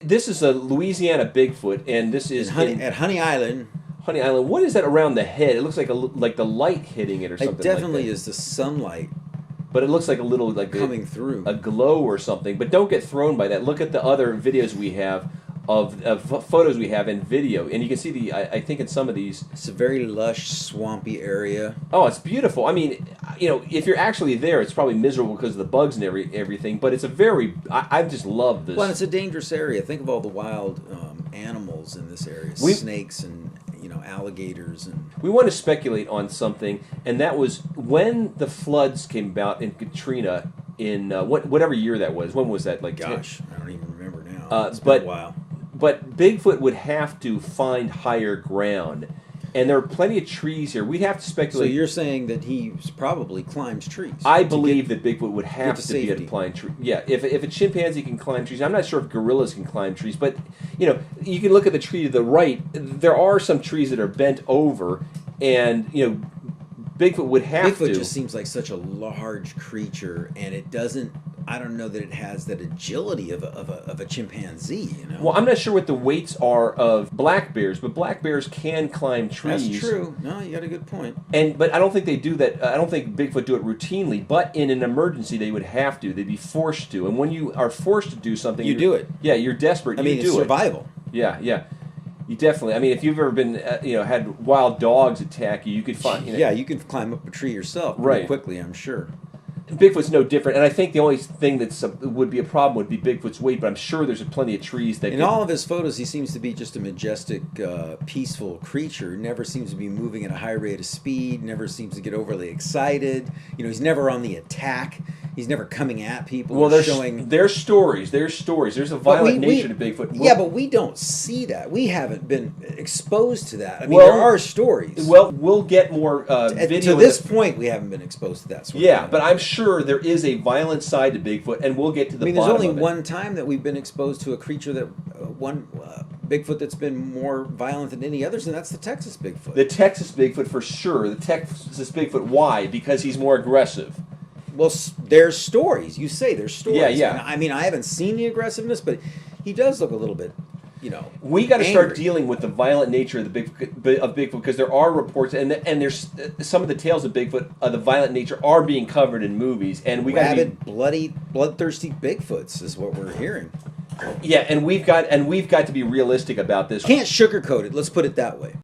This is a Louisiana Bigfoot, and this is At Honey Island. Honey Island. What is that around the head? It looks like like the light hitting it or something. It definitely like that. is the sunlight But it looks like a little like coming through. a glow or something. But don't get thrown by that. Look at the other videos we have of photos we have and video, and you can see the. I think in some of these, It's a very lush, swampy area. oh, it's beautiful. I mean, if you're actually there, it's probably miserable because of the bugs and everything. But it's a very. I just love this. Well, it's a dangerous area. Think of all the wild animals in this area: snakes and alligators and. We want to speculate on something, and that was when the floods came about in Katrina in whatever year that was. When was that? Like, gosh, I don't even remember now. It's but been a while. But Bigfoot would have to find higher ground, and there are plenty of trees here. We'd have to So speculate. you're saying that he probably climbs trees? I believe that Bigfoot would have to be able safety. to climb trees. Yeah, if a chimpanzee can climb trees, I'm not sure if gorillas can climb trees, but you can look at the tree to the right. There are some trees that are bent over, and Bigfoot would have to. Bigfoot just seems like such a large creature, and it doesn't. I don't know that it has that agility of a chimpanzee. Well, I'm not sure what the weights are of black bears, but black bears can climb trees. That's true. No, you got a good point. But I don't think they do that. I don't think Bigfoot do it routinely. But in an emergency, they would have to. They'd be forced to. And when you are forced to do something, You do it. Yeah, you're desperate. I mean, you it's do survival. it. Yeah. You definitely. I mean, if you've ever been, had wild dogs attack you, you could find. Yeah, you can climb up a tree yourself pretty quickly, I'm sure. Bigfoot's no different, and I think the only thing that would be a problem would be Bigfoot's weight. But I'm sure there's plenty of trees that. In all of his photos, he seems to be just a majestic, peaceful creature. Never seems to be moving at a high rate of speed. Never seems to get overly excited. He's never on the attack. He's never coming at people. Well, there's stories. There's a violent nature to Bigfoot. Yeah, but we don't see that. We haven't been exposed to that. I mean, there are stories. Well, we'll get more video. To this point, we haven't been exposed to that sort of thing. But I'm sure there is a violent side to Bigfoot, and we'll get to the bottom of it. There's only one time that we've been exposed to a creature that Bigfoot that's been more violent than any others, and that's the Texas Bigfoot. The Texas Bigfoot for sure. The Texas Bigfoot. Why? Because he's more aggressive. Well, there's stories. You say there's stories. Yeah. And I mean, I haven't seen the aggressiveness, but he does look a little bit, We got to start angry. dealing with the violent nature of Bigfoot because there are reports, and there's some of the tales of Bigfoot of the violent nature are being covered in movies, and we got to be bloody, bloodthirsty Bigfoots is what we're hearing. Yeah, and we've got to be realistic about this. Can't sugarcoat it. Let's put it that way.